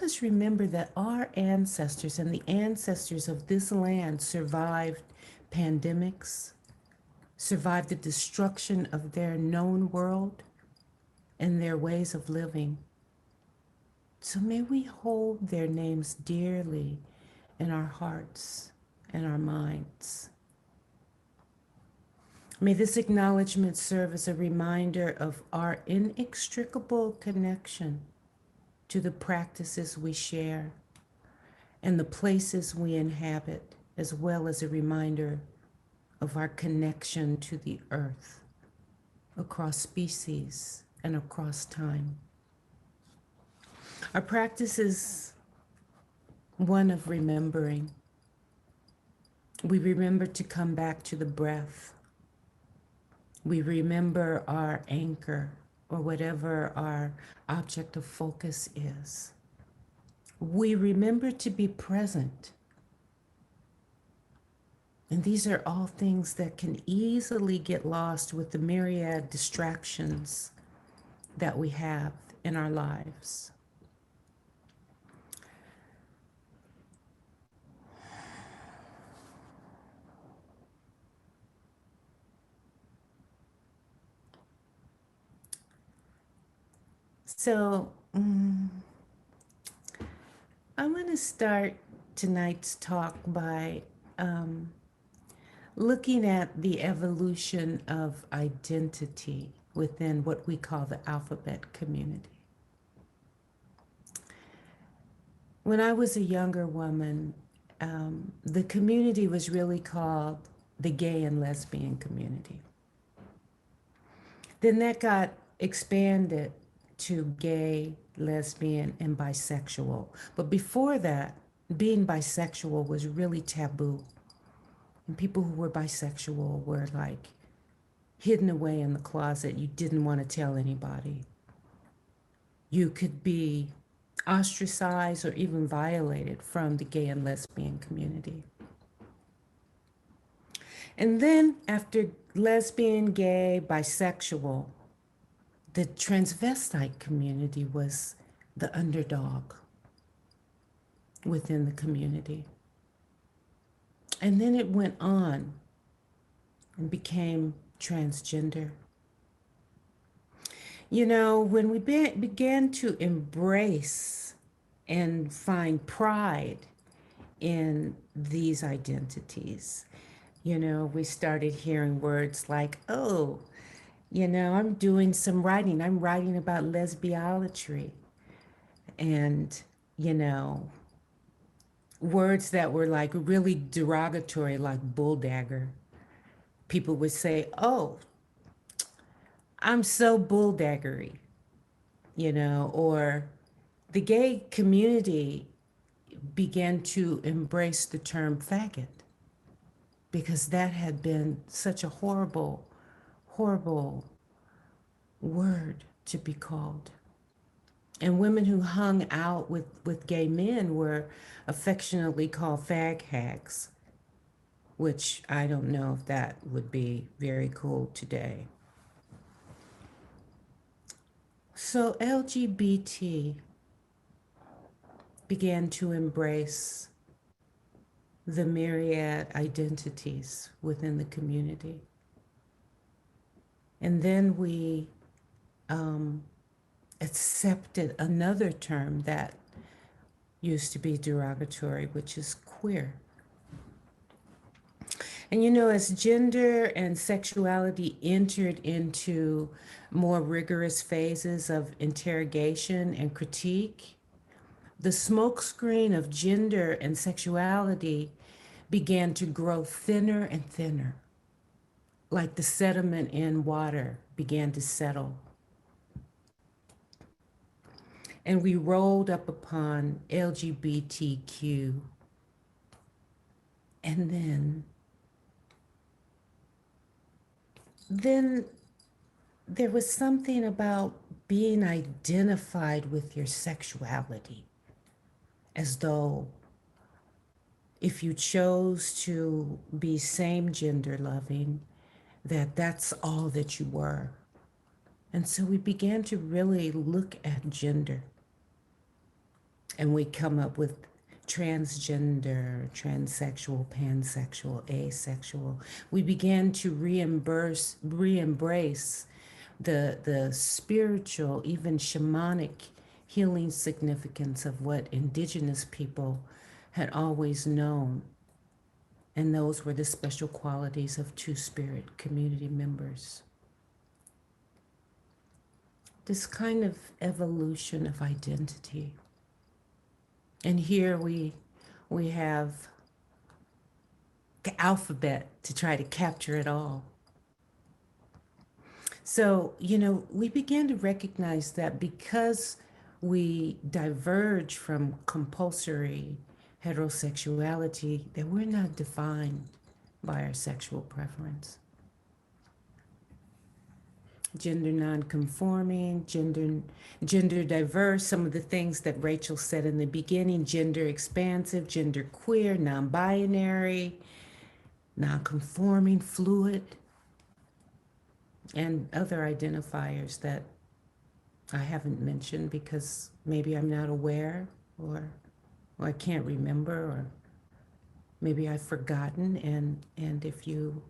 let us remember that our ancestors and the ancestors of this land survived pandemics, survived the destruction of their known world and their ways of living. So may we hold their names dearly in our hearts and our minds. May this acknowledgement serve as a reminder of our inextricable connection to the practices we share and the places we inhabit, as well as a reminder of our connection to the earth across species and across time. Our practice is one of remembering. We remember to come back to the breath. We remember our anchor or whatever our object of focus is. We remember to be present. And these are all things that can easily get lost with the myriad distractions that we have in our lives. So I'm going to start tonight's talk by looking at the evolution of identity within what we call the alphabet community. When I was a younger woman, the community was really called the gay and lesbian community. Then that got expanded to gay, lesbian, and bisexual. But before that, being bisexual was really taboo. And people who were bisexual were like hidden away in the closet. You didn't want to tell anybody. You could be ostracized or even violated from the gay and lesbian community. And then after lesbian, gay, bisexual, the transvestite community was the underdog within the community. And then it went on and became transgender. You know, when we began to embrace and find pride in these identities, you know, we started hearing words like, oh, you know, I'm doing some writing. I'm writing about lesbiolatry. And, you know, words that were like really derogatory, like bulldagger. People would say, oh, I'm so bulldaggery, you know, or the gay community began to embrace the term faggot because that had been such a horrible, horrible word to be called. And women who hung out with gay men were affectionately called fag hags, which I don't know if that would be very cool today. So LGBT began to embrace the myriad identities within the community. And then we accepted another term that used to be derogatory, which is queer. And you know, as gender and sexuality entered into more rigorous phases of interrogation and critique, the smokescreen of gender and sexuality began to grow thinner and thinner, like the sediment in water began to settle. And we rolled up upon LGBTQ. And then there was something about being identified with your sexuality, as though if you chose to be same gender loving, that's all that you were. And so we began to really look at gender. And we come up with transgender, transsexual, pansexual, asexual. We began to re-embrace the spiritual, even shamanic healing significance of what indigenous people had always known. And those were the special qualities of two-spirit community members. This kind of evolution of identity. And here we have the alphabet to try to capture it all. So, we began to recognize that because we diverge from compulsory heterosexuality, that we're not defined by our sexual preference. Gender nonconforming, gender diverse, some of the things that Rachel said in the beginning, gender expansive, gender queer, non-binary, nonconforming, fluid, and other identifiers that I haven't mentioned because maybe I'm not aware or, or I can't remember or maybe I've forgotten. And if you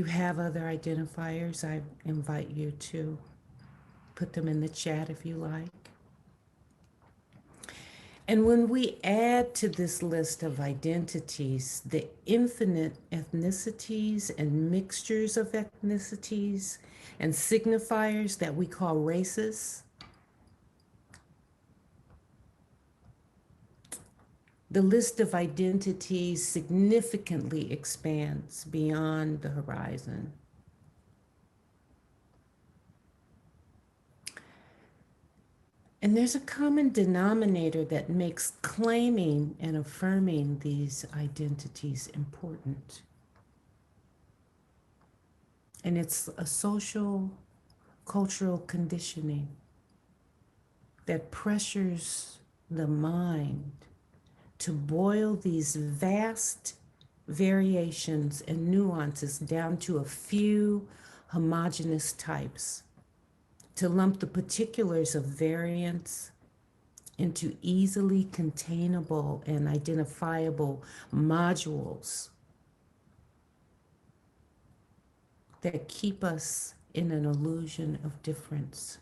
have other identifiers, I invite you to put them in the chat if you like. And when we add to this list of identities the infinite ethnicities and mixtures of ethnicities and signifiers that we call races, the list of identities significantly expands beyond the horizon. And there's a common denominator that makes claiming and affirming these identities important. And it's a social, cultural conditioning that pressures the mind to boil these vast variations and nuances down to a few homogeneous types, to lump the particulars of variance into easily containable and identifiable modules that keep us in an illusion of difference.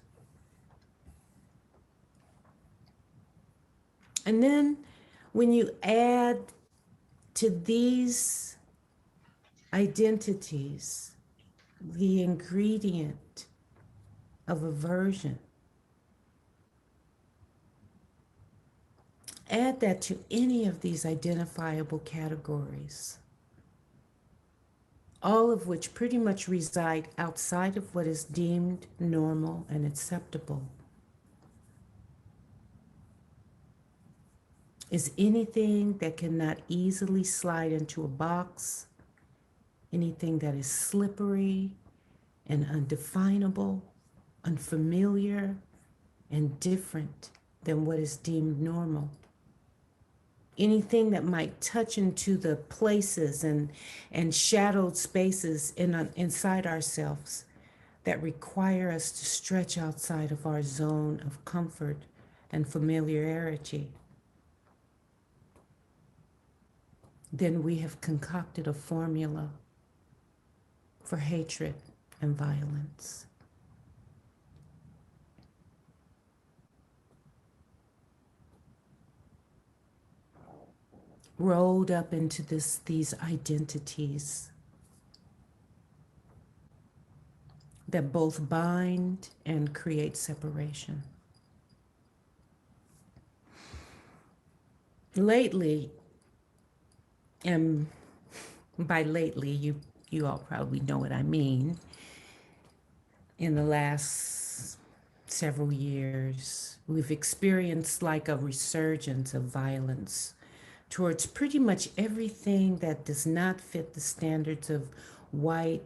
And then when you add to these identities the ingredient of aversion, add that to any of these identifiable categories, all of which pretty much reside outside of what is deemed normal and acceptable, is anything that cannot easily slide into a box, anything that is slippery and undefinable, unfamiliar, and different than what is deemed normal. Anything that might touch into the places and shadowed spaces inside ourselves that require us to stretch outside of our zone of comfort and familiarity. Then we have concocted a formula for hatred and violence. Rolled up into these identities that both bind and create separation. Lately, and by lately, you all probably know what I mean. In the last several years, we've experienced like a resurgence of violence towards pretty much everything that does not fit the standards of white,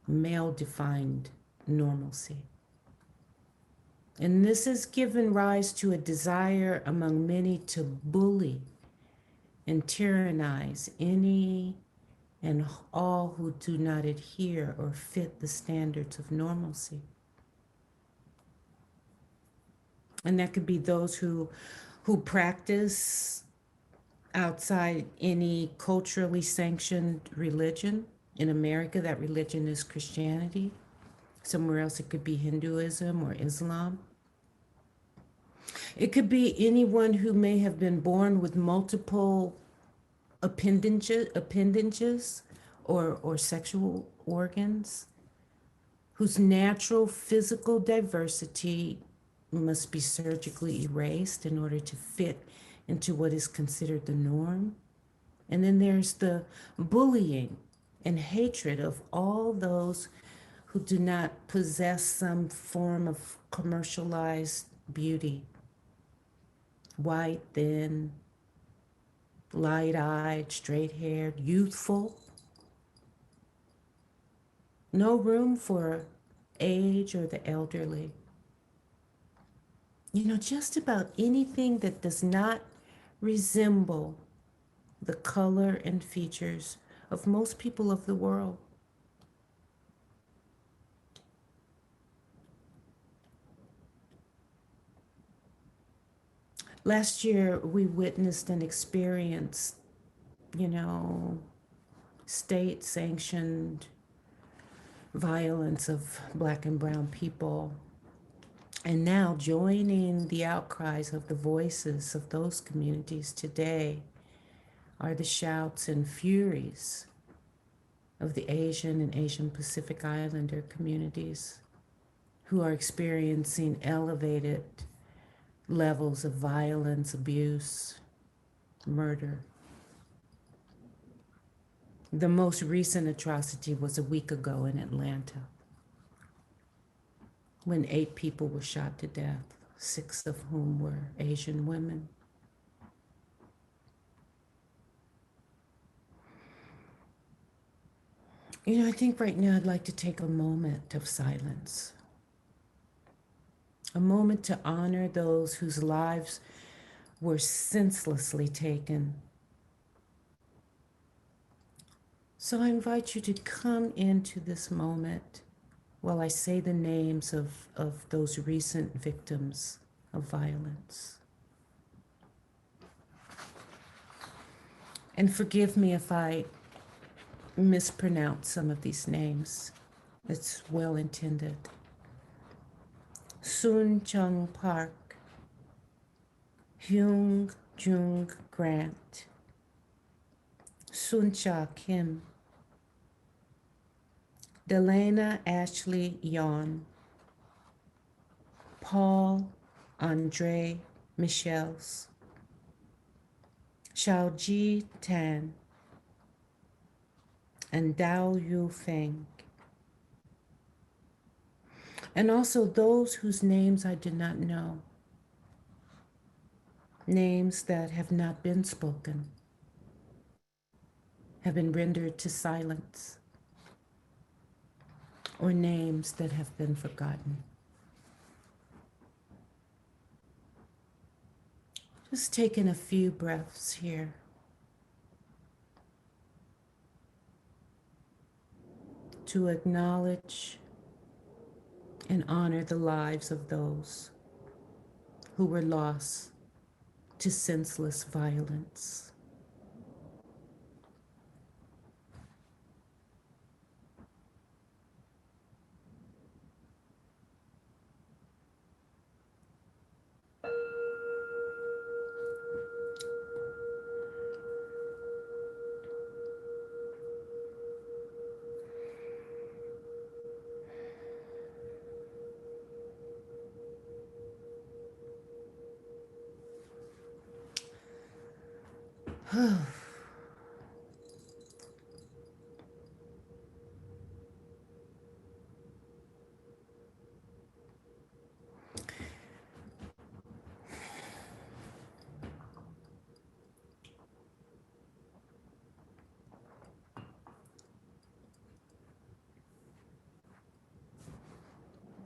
male-defined normalcy. And this has given rise to a desire among many to bully and tyrannize any and all who do not adhere or fit the standards of normalcy. And that could be those who who practice outside any culturally sanctioned religion. In America, that religion is Christianity. Somewhere else, it could be Hinduism or Islam. It could be anyone who may have been born with multiple appendages or sexual organs, whose natural physical diversity must be surgically erased in order to fit into what is considered the norm. And then there's the bullying and hatred of all those who do not possess some form of commercialized beauty. White, thin, light eyed, straight haired, youthful. No room for age or the elderly. Just about anything that does not resemble the color and features of most people of the world. Last year, we witnessed and experienced, you know, state sanctioned violence of Black and brown people. And now, joining the outcries of the voices of those communities today are the shouts and furies of the Asian and Asian Pacific Islander communities who are experiencing elevated levels of violence, abuse, murder. The most recent atrocity was a week ago in Atlanta when 8 people were shot to death, 6 of whom were Asian women. I think right now I'd like to take a moment of silence, a moment to honor those whose lives were senselessly taken. So I invite you to come into this moment while I say the names of those recent victims of violence. And forgive me if I mispronounce some of these names. It's well intended. Soon Chung Park, Hyung Jung Grant, Sun Cha Kim, Delana Ashley Yon, Paul Andre Michels, Xiaoji Tan, and Dao Yu Feng. And also those whose names I did not know, names that have not been spoken, have been rendered to silence, or names that have been forgotten. Just taking a few breaths here. To acknowledge and honor the lives of those who were lost to senseless violence.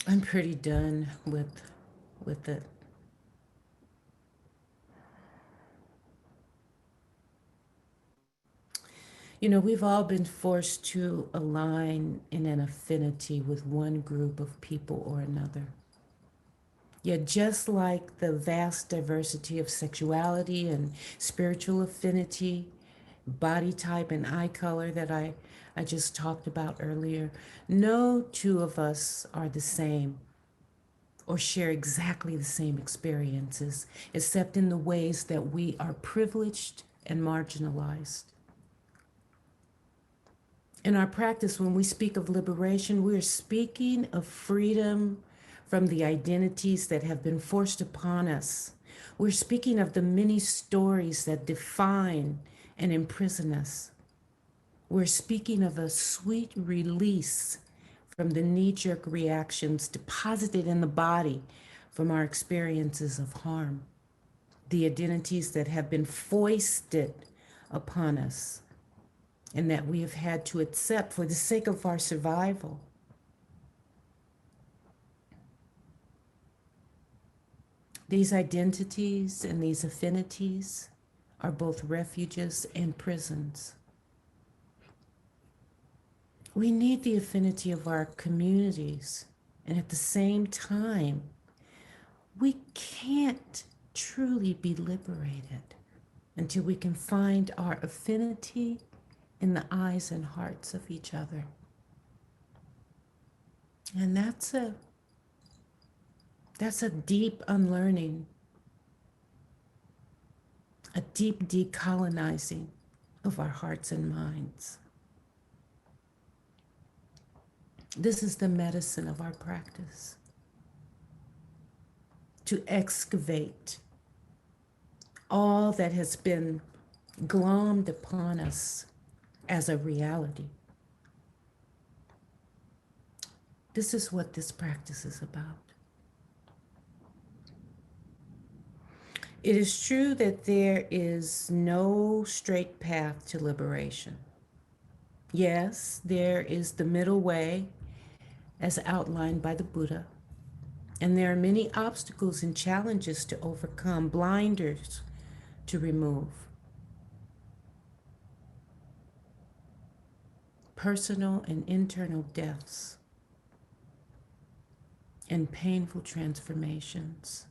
I'm pretty done with it. We've all been forced to align in an affinity with one group of people or another. Yet, just like the vast diversity of sexuality and spiritual affinity, body type, and eye color that I just talked about earlier, no two of us are the same or share exactly the same experiences, except in the ways that we are privileged and marginalized. In our practice, when we speak of liberation, we are speaking of freedom from the identities that have been forced upon us. We're speaking of the many stories that define and imprison us. We're speaking of a sweet release from the knee jerk reactions deposited in the body from our experiences of harm, the identities that have been foisted upon us and that we have had to accept for the sake of our survival. These identities and these affinities are both refuges and prisons. We need the affinity of our communities, and at the same time, we can't truly be liberated until we can find our affinity in the eyes and hearts of each other. And that's a deep unlearning, a deep decolonizing of our hearts and minds. This is the medicine of our practice, to excavate all that has been glommed upon us as a reality. This is what this practice is about. It is true that there is no straight path to liberation. Yes, there is the middle way as outlined by the Buddha, and there are many obstacles and challenges to overcome, blinders to remove, personal and internal deaths, and painful transformations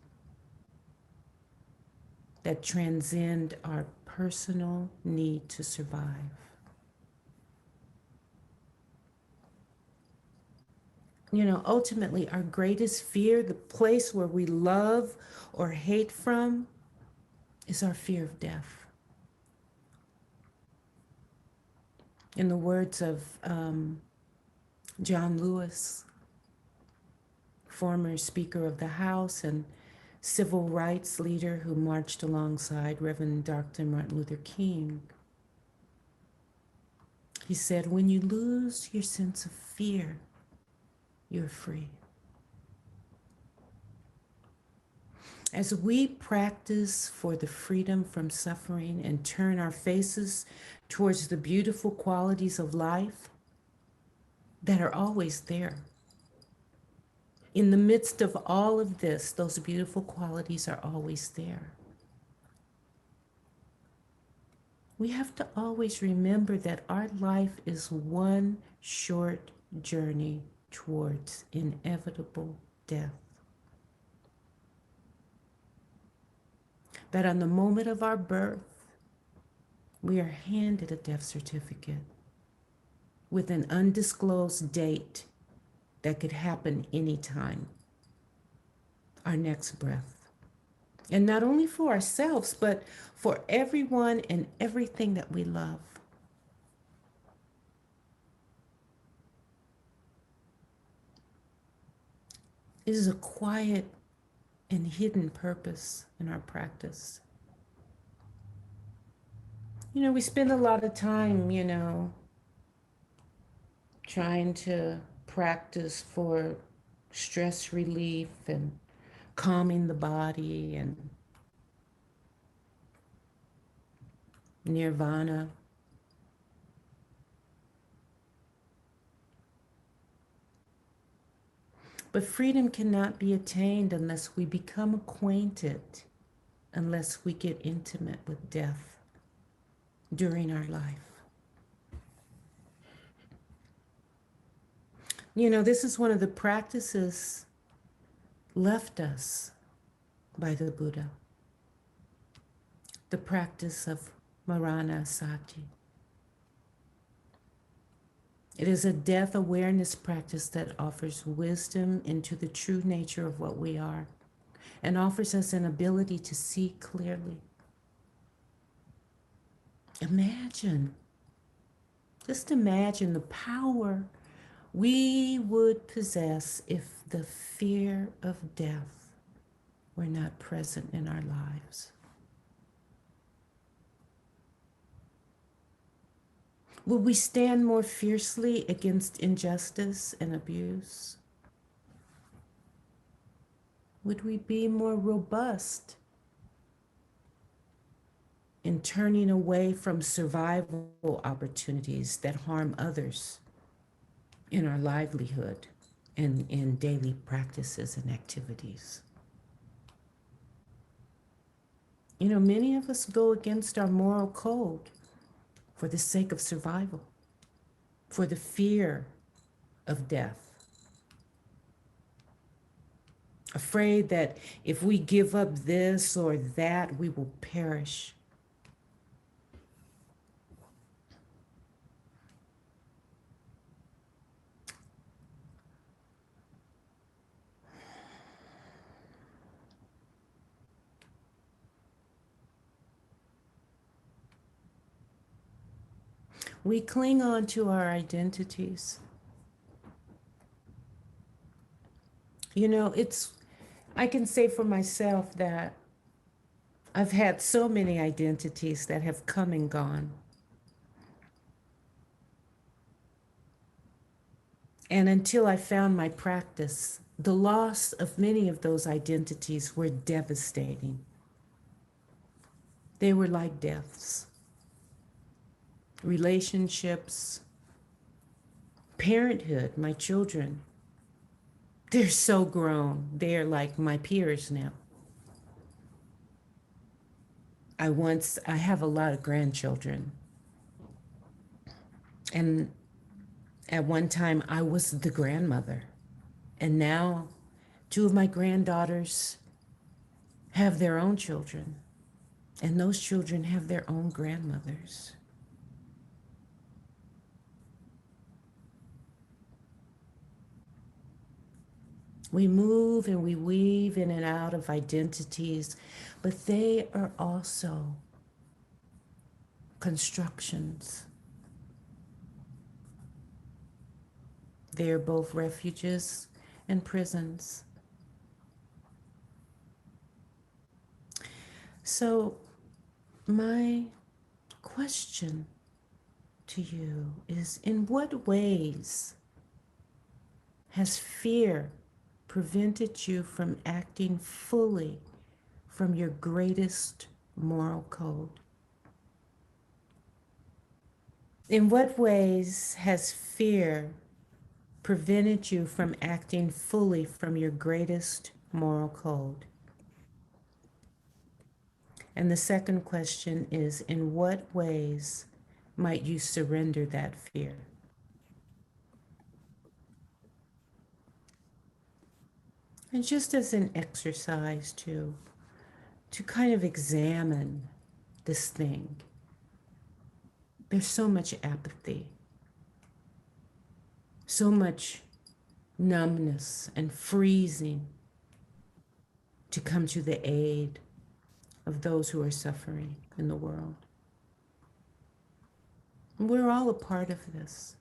that transcend our personal need to survive. You know, ultimately, our greatest fear, the place where we love or hate from, is our fear of death. In the words of John Lewis, former Speaker of the House and civil rights leader who marched alongside Reverend Dr. Martin Luther King, he said, "When you lose your sense of fear, you're free." As we practice for the freedom from suffering and turn our faces towards the beautiful qualities of life that are always there, in the midst of all of this, those beautiful qualities are always there. We have to always remember that our life is one short journey towards inevitable death. That on the moment of our birth, we are handed a death certificate with an undisclosed date that could happen anytime, our next breath. And not only for ourselves, but for everyone and everything that we love. It is a quiet and hidden purpose in our practice. You know, we spend a lot of time, trying to practice for stress relief and calming the body and nirvana. But freedom cannot be attained unless we become acquainted, unless we get intimate with death during our life. You know, this is one of the practices left us by the Buddha, the practice of Marana Sati. It is a death awareness practice that offers wisdom into the true nature of what we are and offers us an ability to see clearly. Imagine, just imagine the power we would possess if the fear of death were not present in our lives. Would we stand more fiercely against injustice and abuse? Would we be more robust in turning away from survival opportunities that harm others in our livelihood and in daily practices and activities? You know, many of us go against our moral code for the sake of survival, for the fear of death, afraid that if we give up this or that, we will perish. We cling on to our identities. You know, I can say for myself that I've had so many identities that have come and gone. And until I found my practice, the loss of many of those identities were devastating. They were like deaths. Relationships, parenthood, my children, they're so grown. They're like my peers now. I have a lot of grandchildren. And at one time, I was the grandmother. And now, two of my granddaughters have their own children. And those children have their own grandmothers. We move and we weave in and out of identities, but they are also constructions. They are both refuges and prisons. So, my question to you is, in what ways has fear prevented you from acting fully from your greatest moral code? In what ways has fear prevented you from acting fully from your greatest moral code? And the second question is, in what ways might you surrender that fear? And just as an exercise to kind of examine this thing, there's so much apathy, so much numbness and freezing to come to the aid of those who are suffering in the world. We're all a part of this.